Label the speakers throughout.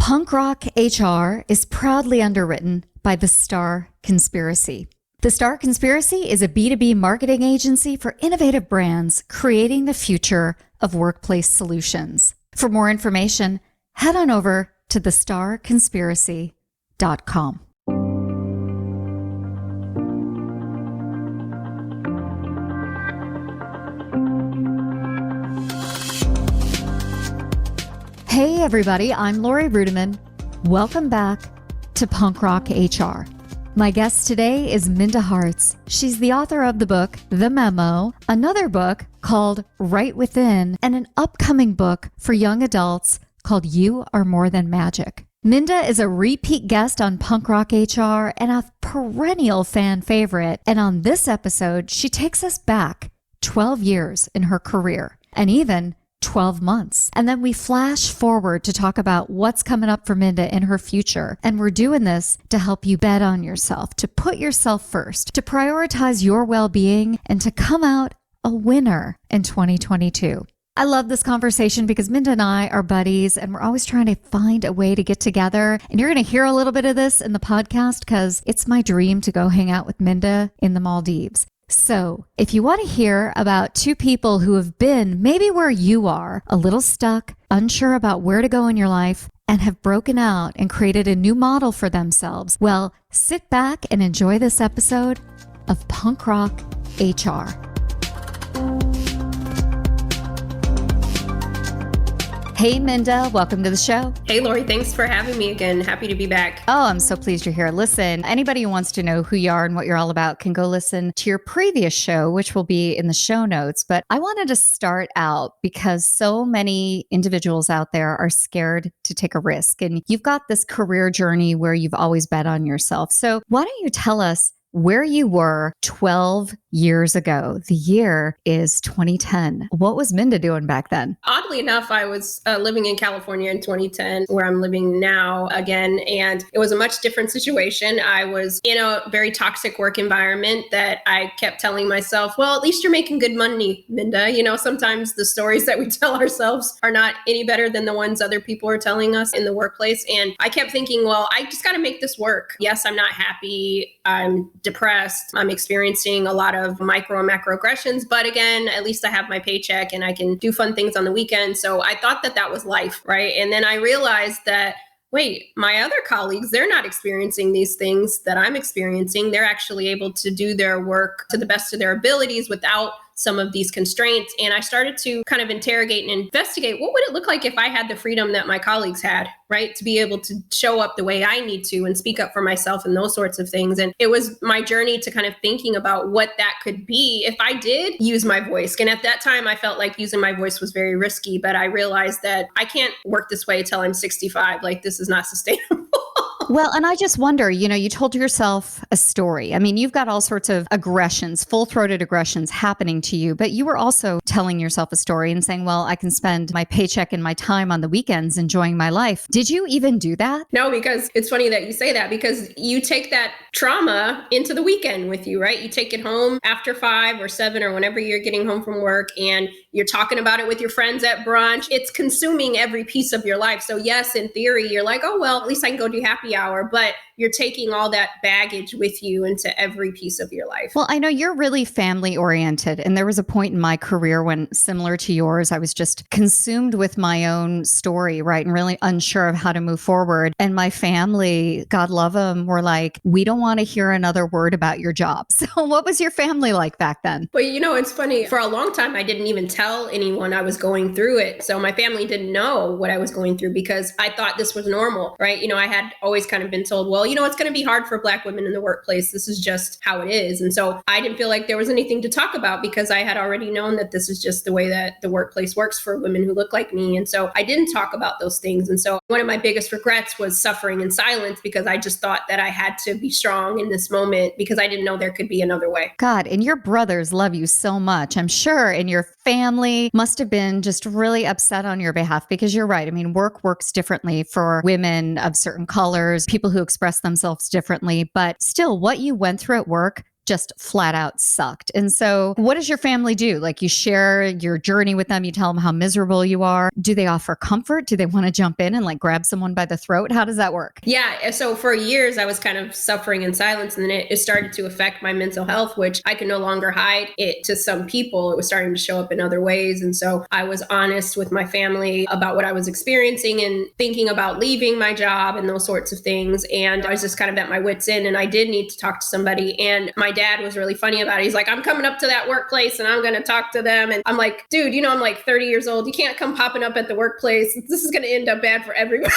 Speaker 1: Punk Rock HR is proudly underwritten by The Star Conspiracy. The Star Conspiracy is a B2B marketing agency for innovative brands creating the future of workplace solutions. For more information, head on over to thestarconspiracy.com. Hey everybody, I'm Lori Rudiman. Welcome back to Punk Rock HR. My guest today is Minda Harts. She's the author of the book, The Memo, another book called Right Within, and an upcoming book for young adults called You Are More Than Magic. Minda is a repeat guest on Punk Rock HR and a perennial fan favorite. And on this episode, she takes us back 12 years in her career and even 12 months. And then we flash forward to talk about what's coming up for Minda in her future. And we're doing this to help you bet on yourself, to put yourself first, to prioritize your well-being, and to come out a winner in 2022. I love this conversation because Minda and I are buddies and we're always trying to find a way to get together. And you're going to hear a little bit of this in the podcast because it's my dream to go hang out with Minda in the Maldives. So if you want to hear about two people who have been maybe where you are, a little stuck, unsure about where to go in your life, and have broken out and created a new model for themselves, well, sit back and enjoy this episode of Punk Rock HR. Hey, Minda, welcome to the show.
Speaker 2: Hey, Lori, thanks for having me again. Happy to be back.
Speaker 1: Oh, I'm so pleased you're here. Listen, anybody who wants to know who you are and what you're all about can go listen to your previous show, which will be in the show notes. But I wanted to start out because so many individuals out there are scared to take a risk. And you've got this career journey where you've always bet on yourself. So why don't you tell us where you were 12 years ago? The year is 2010. What was Minda doing back then?
Speaker 2: Oddly enough, I was living in California in 2010, where I'm living now again. And it was a much different situation. I was in a very toxic work environment that I kept telling myself, well, at least you're making good money, Minda. You know, sometimes the stories that we tell ourselves are not any better than the ones other people are telling us in the workplace. And I kept thinking, well, I just got to make this work. Yes, I'm not happy. I'm depressed. I'm experiencing a lot of micro and macroaggressions, but again, at least I have my paycheck and I can do fun things on the weekend. So I thought that that was life, right? And then I realized that, wait, my other colleagues, they're not experiencing these things that I'm experiencing. They're actually able to do their work to the best of their abilities without some of these constraints. And I started to kind of interrogate and investigate, what would it look like if I had the freedom that my colleagues had, right? To be able to show up the way I need to and speak up for myself and those sorts of things. And it was my journey to kind of thinking about what that could be if I did use my voice. And at that time, I felt like using my voice was very risky, but I realized that I can't work this way till I'm 65. Like, this is not sustainable.
Speaker 1: Well, and I just wonder, you told yourself a story. I mean, you've got all sorts of aggressions, full-throated aggressions happening to you, but you were also telling yourself a story and saying, well, I can spend my paycheck and my time on the weekends enjoying my life. Did you even do that?
Speaker 2: No, because it's funny that you say that, because you take that trauma into the weekend with you, right? You take it home after 5 or 7 or whenever you're getting home from work and you're talking about it with your friends at brunch. It's consuming every piece of your life. So yes, in theory, you're like, oh, well, at least I can go do happy hour, but you're taking all that baggage with you into every piece of your life.
Speaker 1: Well, I know you're really family oriented. And there was a point in my career when, similar to yours, I was just consumed with my own story, right? And really unsure of how to move forward. And my family, God love them, were like, we don't want to hear another word about your job. So what was your family like back then?
Speaker 2: Well, it's funny. For a long time, I didn't even tell anyone I was going through it. So my family didn't know what I was going through because I thought this was normal, right? I had always kind of been told, well, it's going to be hard for Black women in the workplace. This is just how it is. And so I didn't feel like there was anything to talk about because I had already known that this is just the way that the workplace works for women who look like me. And so I didn't talk about those things. And so one of my biggest regrets was suffering in silence because I just thought that I had to be strong in this moment because I didn't know there could be another way.
Speaker 1: God, and your brothers love you so much, I'm sure, and your family must have been just really upset on your behalf because you're right. I mean, work works differently for women of certain colors, people who express themselves differently, but still what you went through at work just flat out sucked. And so what does your family do? Like you share your journey with them, you tell them how miserable you are. Do they offer comfort? Do they want to jump in and like grab someone by the throat? How does that work?
Speaker 2: Yeah. So for years, I was kind of suffering in silence, and then it started to affect my mental health, which I could no longer hide it to some people. It was starting to show up in other ways. And so I was honest with my family about what I was experiencing and thinking about leaving my job and those sorts of things. And I was just kind of at my wit's end, and I did need to talk to somebody. And my dad was really funny about it. He's like, I'm coming up to that workplace and I'm going to talk to them. And I'm like, dude, I'm like 30 years old. You can't come popping up at the workplace. This is going to end up bad for everyone.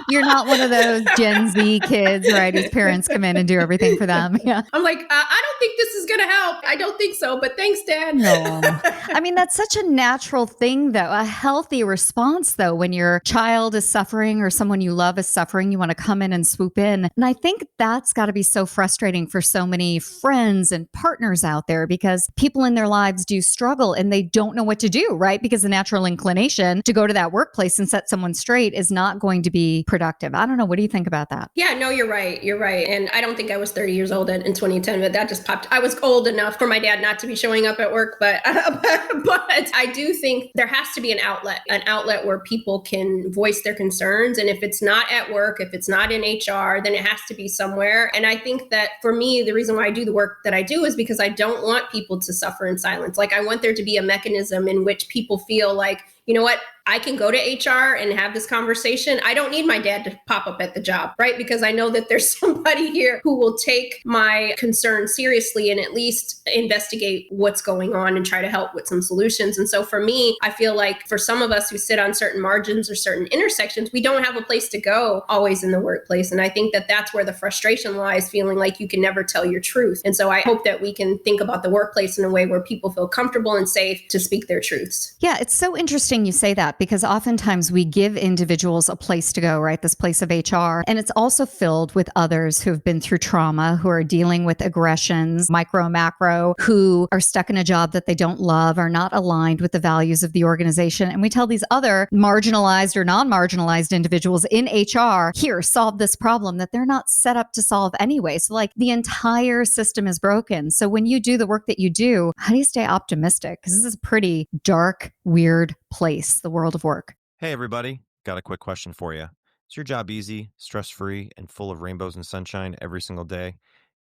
Speaker 1: You're not one of those Gen Z kids, right? Whose parents come in and do everything for them. Yeah.
Speaker 2: I'm like, I don't think this is going to help. I don't think so, but thanks, Dad.
Speaker 1: No. I mean, that's such a natural thing, though, a healthy response, though, when your child is suffering or someone you love is suffering, you want to come in and swoop in. And I think that's got to be so frustrating for so many friends and partners out there, because people in their lives do struggle and they don't know what to do, right? Because the natural inclination to go to that workplace and set someone straight is not going to be productive. I don't know. What do you think about that?
Speaker 2: Yeah, no, you're right. You're right. And I don't think I was 30 years old in 2010, but that just popped. I was old enough for my dad not to be showing up at work, but I do think there has to be an outlet where people can voice their concerns. And if it's not at work, if it's not in HR, then it has to be somewhere. And I think that for me, the reason why I do the work that I do is because I don't want people to suffer in silence. Like, I want there to be a mechanism in which people feel like, you know what, I can go to HR and have this conversation. I don't need my dad to pop up at the job, right? Because I know that there's somebody here who will take my concern seriously and at least investigate what's going on and try to help with some solutions. And so for me, I feel like for some of us who sit on certain margins or certain intersections, we don't have a place to go always in the workplace. And I think that that's where the frustration lies, feeling like you can never tell your truth. And so I hope that we can think about the workplace in a way where people feel comfortable and safe to speak their truths.
Speaker 1: Yeah, it's so interesting you say that, because oftentimes we give individuals a place to go, right? This place of HR. And it's also filled with others who have been through trauma, who are dealing with aggressions, micro, macro, who are stuck in a job that they don't love, are not aligned with the values of the organization. And we tell these other marginalized or non-marginalized individuals in HR, here, solve this problem that they're not set up to solve anyway. So like the entire system is broken. So when you do the work that you do, how do you stay optimistic? Because this is a pretty dark, weird place, the world of work.
Speaker 3: Hey, everybody. Got a quick question for you. Is your job easy, stress-free, and full of rainbows and sunshine every single day?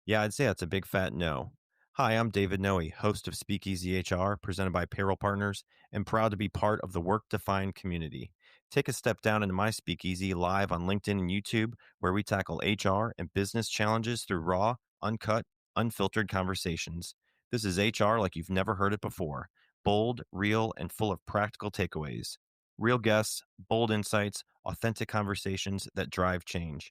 Speaker 3: Yeah, I'd say that's a big fat no. Hi, I'm David Noe, host of Speakeasy HR, presented by Payroll Partners, and proud to be part of the Work-Defined community. Take a step down into my Speakeasy live on LinkedIn and YouTube, where we tackle HR and business challenges through raw, uncut, unfiltered conversations. This is HR like you've never heard it before. Bold, real, and full of practical takeaways. Real guests, bold insights, authentic conversations that drive change.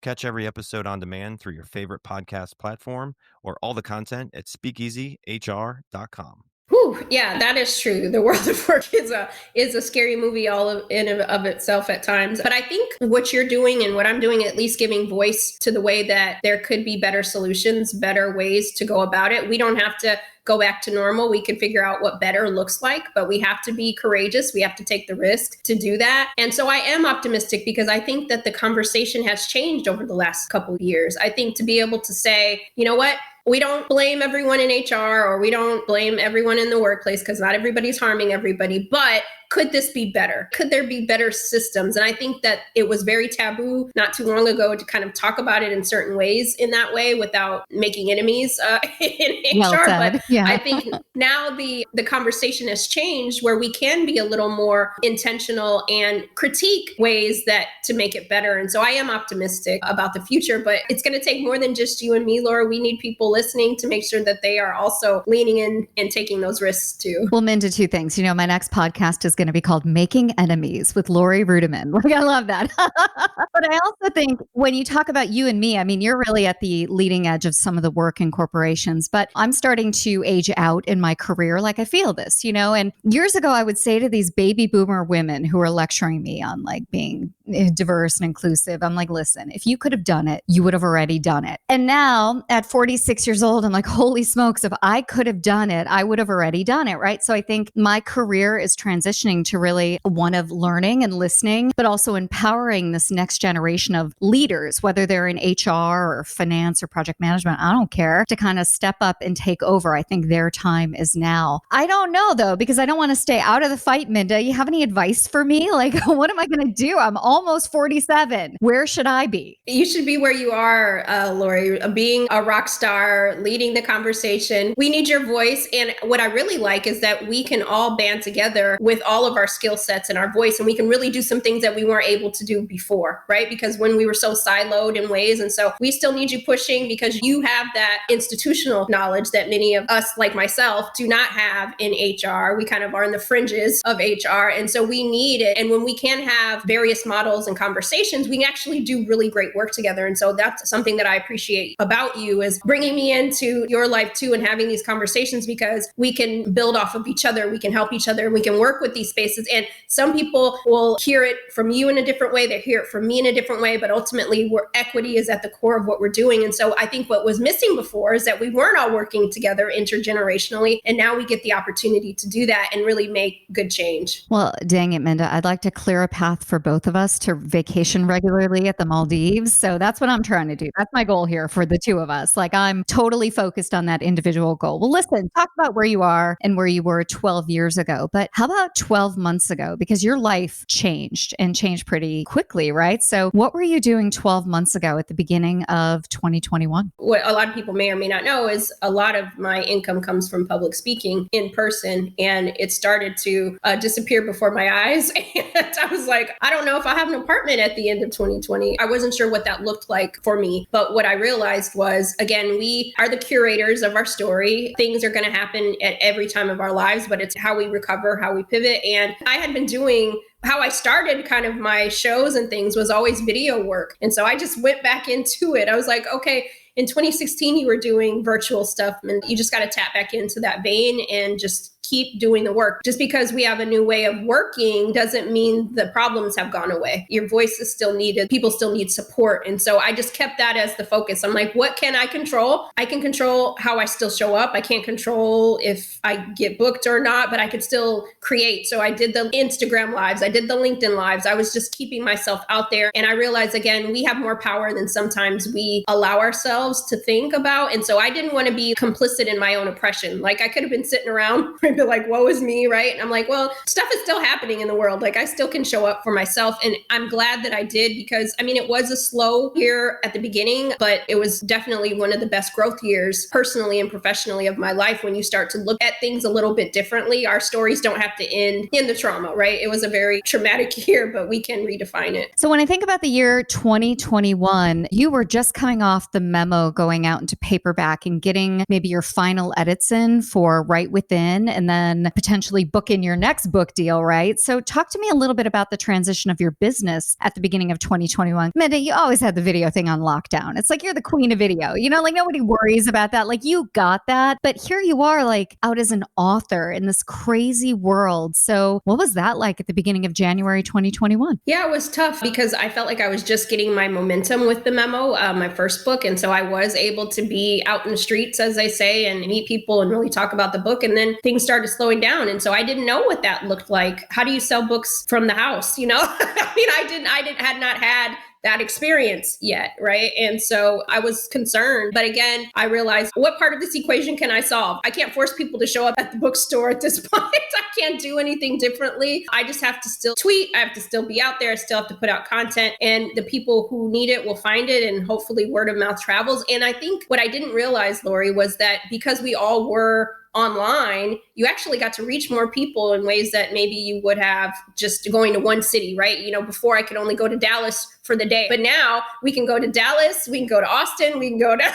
Speaker 3: Catch every episode on demand through your favorite podcast platform or all the content at speakeasyhr.com.
Speaker 2: Whew, yeah, that is true. The world of work is a scary movie all in of itself at times. But I think what you're doing and what I'm doing, at least giving voice to the way that there could be better solutions, better ways to go about it. We don't have to go back to normal. We can figure out what better looks like, but we have to be courageous. We have to take the risk to do that. And so I am optimistic because I think that the conversation has changed over the last couple of years. I think to be able to say, you know what? We don't blame everyone in HR or we don't blame everyone in the workplace because not everybody's harming everybody, but could this be better? Could there be better systems? And I think that it was very taboo not too long ago to kind of talk about it in certain ways in that way without making enemies in
Speaker 1: Well
Speaker 2: HR.
Speaker 1: said.
Speaker 2: But
Speaker 1: Yeah.
Speaker 2: I think now the conversation has changed where we can be a little more intentional and critique ways that to make it better. And so I am optimistic about the future, but it's going to take more than just you and me, Laura. We need people listening to make sure that they are also leaning in and taking those risks too.
Speaker 1: Well, Minda, two things. My next podcast is going to be called Making Enemies with Lori Rudiman. Like, I love that. But I also think when you talk about you and me, I mean, you're really at the leading edge of some of the work in corporations, but I'm starting to age out in my career. Like, I feel this, and years ago, I would say to these baby boomer women who are lecturing me on like being diverse and inclusive, I'm like, listen, if you could have done it, you would have already done it. And now at 46 years old, I'm like, holy smokes, if I could have done it, I would have already done it. Right. So I think my career is transitioning listening to really one of learning and listening, but also empowering this next generation of leaders, whether they're in HR or finance or project management, I don't care, to kind of step up and take over. I think their time is now. I don't know though, because I don't want to stay out of the fight, Minda. You have any advice for me? Like, what am I going to do? I'm almost 47. Where should I be?
Speaker 2: You should be where you are, Lori, being a rock star, leading the conversation. We need your voice. And what I really like is that we can all band together with all of our skill sets and our voice, and we can really do some things that we weren't able to do before, right? Because when we were so siloed in ways. And so we still need you pushing because you have that institutional knowledge that many of us, like myself, do not have in HR. We kind of are in the fringes of HR. And so we need it. And when we can have various models and conversations, we can actually do really great work together. And so that's something that I appreciate about you, is bringing me into your life too and having these conversations, because we can build off of each other. We can help each other. We can work with these spaces. And some people will hear it from you in a different way. They hear it from me in a different way, but ultimately equity is at the core of what we're doing. And so I think what was missing before is that we weren't all working together intergenerationally. And now we get the opportunity to do that and really make good change.
Speaker 1: Well, dang it, Minda. I'd like to clear a path for both of us to vacation regularly at the Maldives. So that's what I'm trying to do. That's my goal here for the two of us. Like, I'm totally focused on that individual goal. Well, listen, talk about where you are and where you were 12 years ago. But how about 12 months ago? Because your life changed and changed pretty quickly, right? So what were you doing 12 months ago at the beginning of 2021?
Speaker 2: What a lot of people may or may not know is a lot of my income comes from public speaking in person, and it started to disappear before my eyes. And I was like, I don't know if I have an apartment at the end of 2020. I wasn't sure what that looked like for me. But what I realized was, again, we are the curators of our story. Things are going to happen at every time of our lives, but it's how we recover, how we pivot. And I had been doing how I started kind of my shows and things was always video work. And so I just went back into it. I was like, okay, in 2016, you were doing virtual stuff, and you just got to tap back into that vein and just keep doing the work. Just because we have a new way of working doesn't mean the problems have gone away. Your voice is still needed. People still need support. And so I just kept that as the focus. I'm like, what can I control? I can control how I still show up. I can't control if I get booked or not, but I could still create. So I did the Instagram lives. I did the LinkedIn lives. I was just keeping myself out there. And I realized, again, we have more power than sometimes we allow ourselves to think about. And so I didn't want to be complicit in my own oppression. Like, I could have been sitting around and be like, woe is me, right? And I'm like, well, stuff is still happening in the world. Like, I still can show up for myself. And I'm glad that I did, because I mean, it was a slow year at the beginning, but it was definitely one of the best growth years personally and professionally of my life, when you start to look at things a little bit differently. Our stories don't have to end in the trauma, right? It was a very traumatic year, but we can redefine it.
Speaker 1: So when I think about the year 2021, you were just coming off the memo going out into paperback and getting maybe your final edits in for Right Within, and then potentially book in your next book deal, right? So talk to me a little bit about the transition of your business at the beginning of 2021. Minda, you always had the video thing on lockdown. It's like you're the queen of video, like nobody worries about that. Like, you got that. But here you are, like, out as an author in this crazy world. So what was that like at the beginning of January 2021?
Speaker 2: Yeah, it was tough because I felt like I was just getting my momentum with the memo, my first book. And so I was able to be out in the streets, as they say, and meet people and really talk about the book. And then things started slowing down. And so I didn't know what that looked like. How do you sell books from the house? I mean, I had not had that experience yet, right? And so I was concerned. But again, I realized, what part of this equation can I solve? I can't force people to show up at the bookstore at this point. I can't do anything differently. I just have to still tweet. I have to still be out there. I still have to put out content, and the people who need it will find it, and hopefully word of mouth travels. And I think what I didn't realize, Lori, was that because we all were online, you actually got to reach more people in ways that maybe you would have just going to one city, right? Before I could only go to Dallas for the day, but now we can go to Dallas, we can go to Austin, we can go to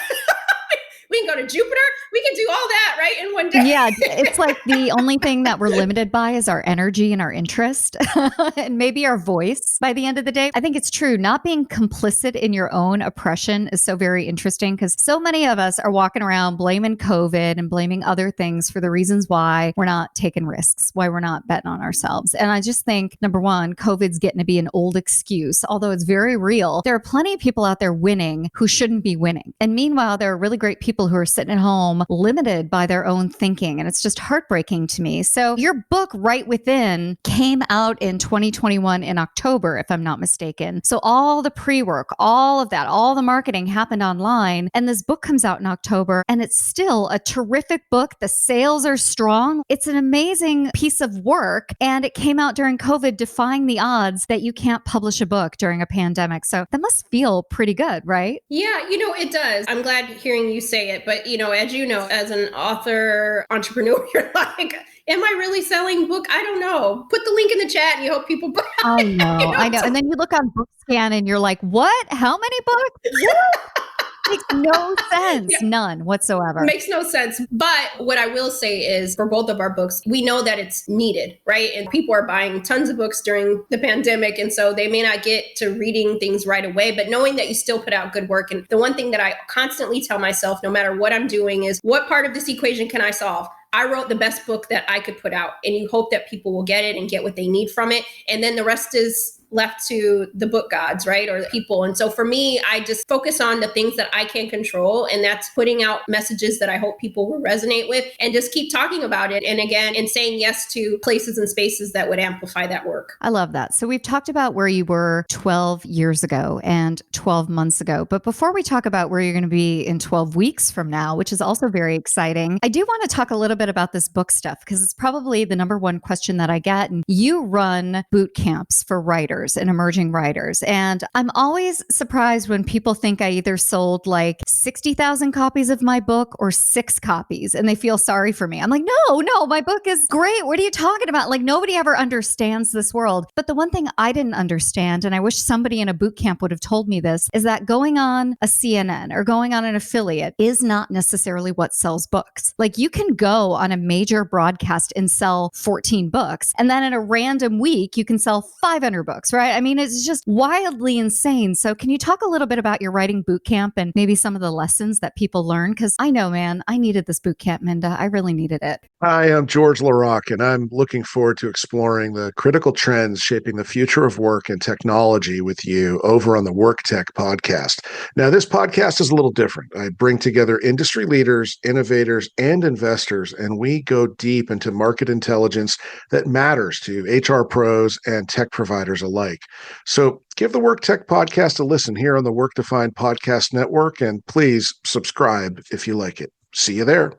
Speaker 2: we can go to Jupiter. We can do all that, right, in one day.
Speaker 1: Yeah, it's like the only thing that we're limited by is our energy and our interest and maybe our voice by the end of the day. I think it's true. Not being complicit in your own oppression is so very interesting, because so many of us are walking around blaming COVID and blaming other things for the reasons why we're not taking risks, why we're not betting on ourselves. And I just think, number one, COVID's getting to be an old excuse, although it's very real. There are plenty of people out there winning who shouldn't be winning. And meanwhile, there are really great people who are sitting at home limited by their own thinking. And it's just heartbreaking to me. So your book, Right Within, came out in 2021 in October, if I'm not mistaken. So all the pre-work, all of that, all the marketing happened online. And this book comes out in October, and it's still a terrific book. The sales are strong. It's an amazing piece of work. And it came out during COVID, defying the odds that you can't publish a book during a pandemic. So that must feel pretty good, right?
Speaker 2: Yeah, it does. I'm glad hearing you say it. But, as you know, as an author, entrepreneur, you're like, am I really selling book? I don't know. Put the link in the chat and you hope people buy.
Speaker 1: I know. And then you look on BookScan and you're like, what? How many books? What? Makes no sense. Yeah. None whatsoever.
Speaker 2: Makes no sense. But what I will say is for both of our books, we know that it's needed, right? And people are buying tons of books during the pandemic. And so they may not get to reading things right away, but knowing that you still put out good work. And the one thing that I constantly tell myself, no matter what I'm doing, is what part of this equation can I solve? I wrote the best book that I could put out, and you hope that people will get it and get what they need from it. And then the rest is left to the book gods, right? Or the people. And so for me, I just focus on the things that I can control. And that's putting out messages that I hope people will resonate with and just keep talking about it. And again, and saying yes to places and spaces that would amplify that work.
Speaker 1: I love that. So we've talked about where you were 12 years ago and 12 months ago. But before we talk about where you're going to be in 12 weeks from now, which is also very exciting, I do want to talk a little bit about this book stuff, because it's probably the number one question that I get. And you run boot camps for writers and emerging writers. And I'm always surprised when people think I either sold like 60,000 copies of my book or 6 copies, and they feel sorry for me. I'm like, no, my book is great. What are you talking about? Like, nobody ever understands this world. But the one thing I didn't understand, and I wish somebody in a boot camp would have told me this, is that going on a CNN or going on an affiliate is not necessarily what sells books. Like, you can go on a major broadcast and sell 14 books, and then in a random week, you can sell 500 books, right? I mean, it's just wildly insane. So can you talk a little bit about your writing boot camp and maybe some of the lessons that people learn? Because I know, man, I needed this boot camp, Minda. I really needed it.
Speaker 4: Hi, I'm George LaRocque, and I'm looking forward to exploring the critical trends shaping the future of work and technology with you over on the Work Tech podcast. Now, this podcast is a little different. I bring together industry leaders, innovators, and investors, and we go deep into market intelligence that matters to HR pros and tech providers alike. So give the Work Tech podcast a listen here on the Work Defined Podcast Network, and please subscribe if you like it. See you there.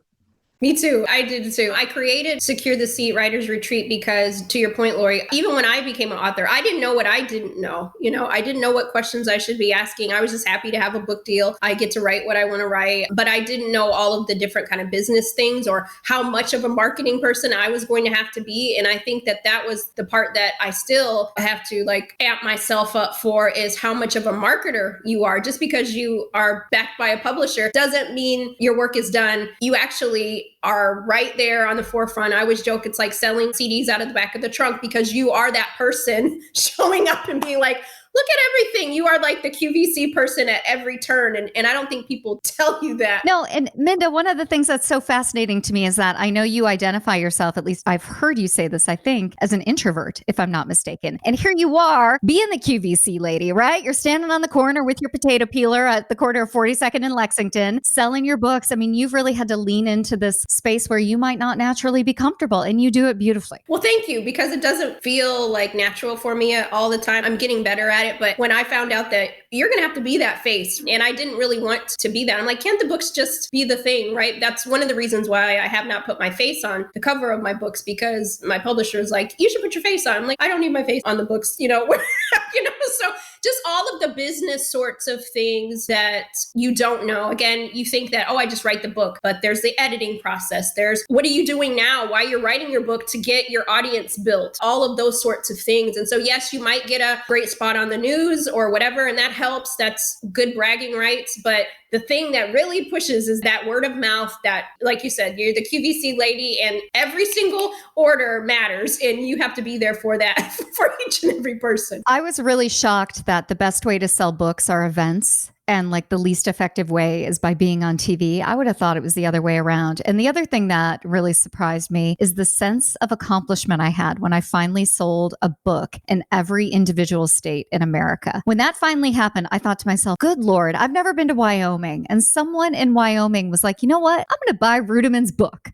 Speaker 2: Me too. I did too. I created Secure the Seat Writers Retreat because, to your point, Lori, even when I became an author, I didn't know what I didn't know. I didn't know what questions I should be asking. I was just happy to have a book deal. I get to write what I want to write, but I didn't know all of the different kind of business things or how much of a marketing person I was going to have to be. And I think that was the part that I still have to amp myself up for, is how much of a marketer you are. Just because you are backed by a publisher doesn't mean your work is done. You actually are right there on the forefront. I always joke, it's like selling CDs out of the back of the trunk, because you are that person showing up and being like, look at everything. You are like the QVC person at every turn. And I don't think people tell you that.
Speaker 1: No, and Minda, one of the things that's so fascinating to me is that I know you identify yourself, at least I've heard you say this, I think, as an introvert, if I'm not mistaken. And here you are being the QVC lady, right? You're standing on the corner with your potato peeler at the corner of 42nd and Lexington, selling your books. I mean, you've really had to lean into this space where you might not naturally be comfortable, and you do it beautifully.
Speaker 2: Well, thank you, because it doesn't feel like natural for me all the time. I'm getting better at it. But when I found out that you're going to have to be that face, and I didn't really want to be that, I'm like, can't the books just be the thing, right? That's one of the reasons why I have not put my face on the cover of my books, because my publisher is like, you should put your face on. I'm like, I don't need my face on the books, so just all of the business sorts of things that you don't know. Again, you think that, I just write the book, but there's the editing process. There's what are you doing now while you're writing your book to get your audience built, all of those sorts of things. And so, yes, you might get a great spot on the news or whatever, and that helps. That's good bragging rights. But the thing that really pushes is that word of mouth that, like you said, you're the QVC lady and every single order matters, and you have to be there for that for each and every person.
Speaker 1: I was really shocked that the best way to sell books are events. and like the least effective way is by being on TV. I would have thought it was the other way around. And the other thing that really surprised me is the sense of accomplishment I had when I finally sold a book in every individual state in America. When that finally happened, I thought to myself, good Lord, I've never been to Wyoming. And someone in Wyoming was like, you know what? I'm going to buy Rudiman's book.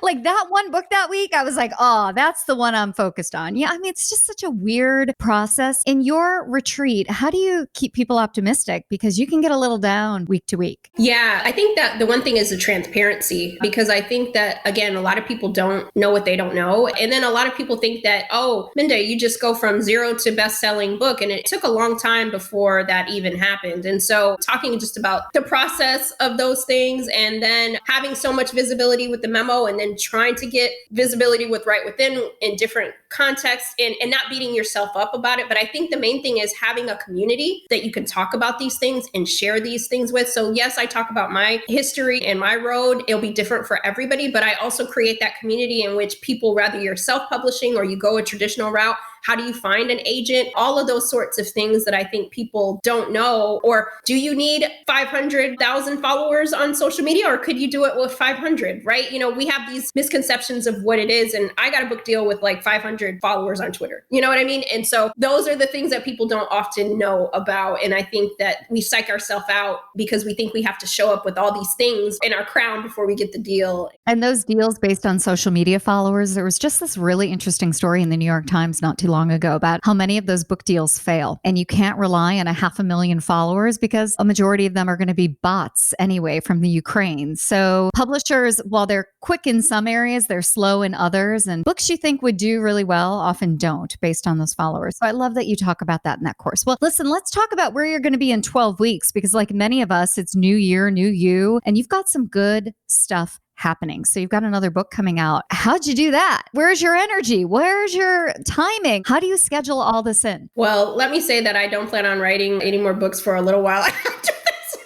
Speaker 1: Like that one book that week, I was like, oh, that's the one I'm focused on. Yeah. I mean, it's just such a weird process. In your retreat, how do you keep people optimistic? Because you can get a little down week to week.
Speaker 2: Yeah, I think that the one thing is the transparency, because I think that, again, a lot of people don't know what they don't know. And then a lot of people think that, oh, Minda, you just go from zero to best-selling book. And it took a long time before that even happened. And so talking just about the process of those things, and then having so much visibility with the memo, and then trying to get visibility with Right Within in different contexts, and not beating yourself up about it. But I think the main thing is having a community that you can talk about these things and share these things with. So yes, I talk about my history and my road. It'll be different for everybody, but I also create that community in which people, whether you're self-publishing or you go a traditional route, how do you find an agent? All of those sorts of things that I think people don't know. Or do you need 500,000 followers on social media, or could you do it with 500, right? We have these misconceptions of what it is. And I got a book deal with like 500 followers on Twitter. You know what I mean? And so those are the things that people don't often know about. And I think that we psych ourselves out because we think we have to show up with all these things in our crown before we get the deal.
Speaker 1: And those deals based on social media followers, there was just this really interesting story in the New York Times not too long ago about how many of those book deals fail. And you can't rely on 500,000 followers because a majority of them are going to be bots anyway from the Ukraine. So publishers, while they're quick in some areas, they're slow in others. And books you think would do really well often don't based on those followers. So I love that you talk about that in that course. Well, listen, let's talk about where you're going to be in 12 weeks, because like many of us, it's new year, new you, and you've got some good stuff happening. So you've got another book coming out. How'd you do that? Where's your energy? Where's your timing? How do you schedule all this in?
Speaker 2: Well, let me say that I don't plan on writing any more books for a little while after this.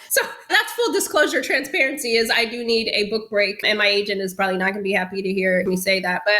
Speaker 2: So that's full disclosure. Transparency is I do need a book break, and my agent is probably not going to be happy to hear me say that, but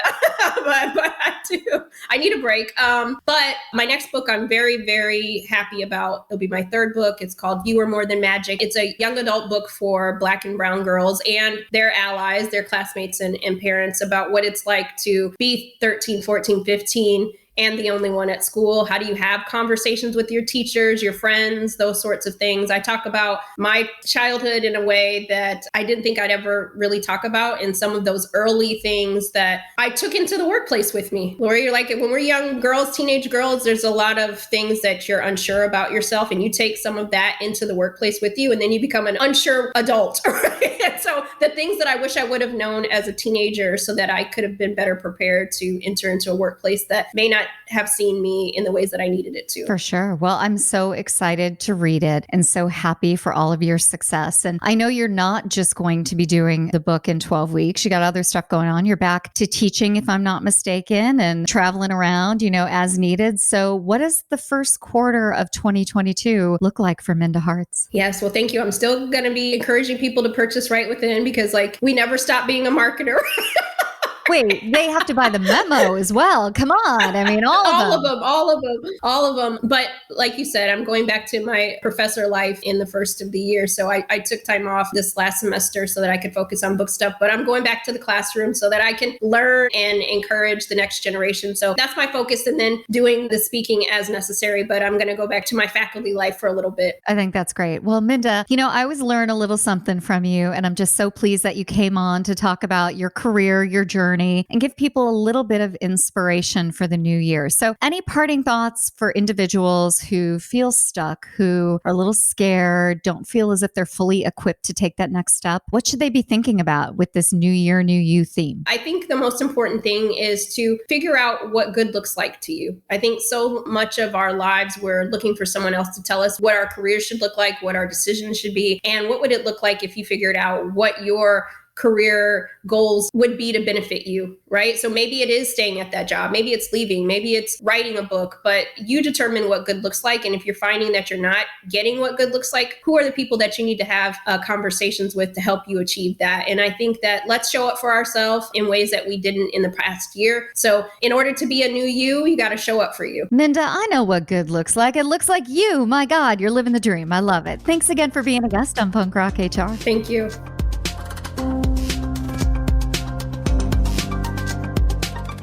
Speaker 2: I do. I need a break. But my next book I'm very, very happy about. It'll be my third book. It's called You Are More Than Magic. It's a young adult book for Black and brown girls and their allies, their classmates and parents, about what it's like to be 13, 14, 15 and the only one at school. How do you have conversations with your teachers, your friends, those sorts of things? I talk about my childhood in a way that I didn't think I'd ever really talk about, and some of those early things that I took into the workplace with me. Lori, you're like, when we're young girls, teenage girls, there's a lot of things that you're unsure about yourself, and you take some of that into the workplace with you, and then you become an unsure adult. Right? And so the things that I wish I would have known as a teenager so that I could have been better prepared to enter into a workplace that may not have seen me in the ways that I needed it to.
Speaker 1: For sure. Well, I'm so excited to read it and so happy for all of your success. And I know you're not just going to be doing the book in 12 weeks. You got other stuff going on. You're back to teaching, if I'm not mistaken, and traveling around, as needed. So what does the first quarter of 2022 look like for Minda Harts?
Speaker 2: Yes. Well, thank you. I'm still going to be encouraging people to purchase Right Within, because we never stop being a marketer.
Speaker 1: Wait, they have to buy the memo as well. Come on. I mean, all
Speaker 2: of them. But like you said, I'm going back to my professor life in the first of the year. So I took time off this last semester so that I could focus on book stuff. But I'm going back to the classroom so that I can learn and encourage the next generation. So that's my focus. And then doing the speaking as necessary. But I'm going to go back to my faculty life for a little bit.
Speaker 1: I think that's great. Well, Minda, I always learn a little something from you. And I'm just so pleased that you came on to talk about your career, your journey, and give people a little bit of inspiration for the new year. So any parting thoughts for individuals who feel stuck, who are a little scared, don't feel as if they're fully equipped to take that next step? What should they be thinking about with this New Year, New You theme?
Speaker 2: I think the most important thing is to figure out what good looks like to you. I think so much of our lives, we're looking for someone else to tell us what our careers should look like, what our decisions should be, and what would it look like if you figured out what your career goals would be to benefit you, right? So maybe it is staying at that job. Maybe it's leaving. Maybe it's writing a book, but you determine what good looks like. And if you're finding that you're not getting what good looks like, who are the people that you need to have conversations with to help you achieve that? And I think that let's show up for ourselves in ways that we didn't in the past year. So in order to be a new you got to show up for you.
Speaker 1: Minda, I know what good looks like. It looks like you. My God, you're living the dream. I love it. Thanks again for being a guest on Punk Rock HR.
Speaker 2: Thank you.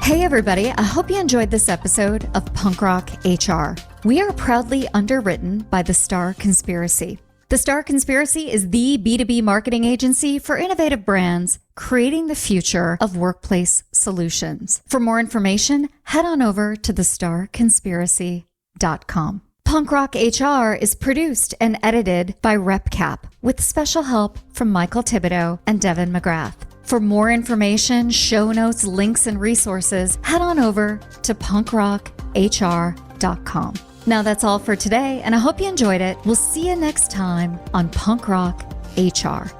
Speaker 1: Hey everybody, I hope you enjoyed this episode of Punk Rock HR. We are proudly underwritten by The Star Conspiracy. The Star Conspiracy is the B2B marketing agency for innovative brands creating the future of workplace solutions. For more information, head on over to thestarconspiracy.com. Punk Rock HR is produced and edited by RepCap with special help from Michael Thibodeau and Devin McGrath. For more information, show notes, links, and resources, head on over to punkrockhr.com. Now that's all for today, and I hope you enjoyed it. We'll see you next time on Punk Rock HR.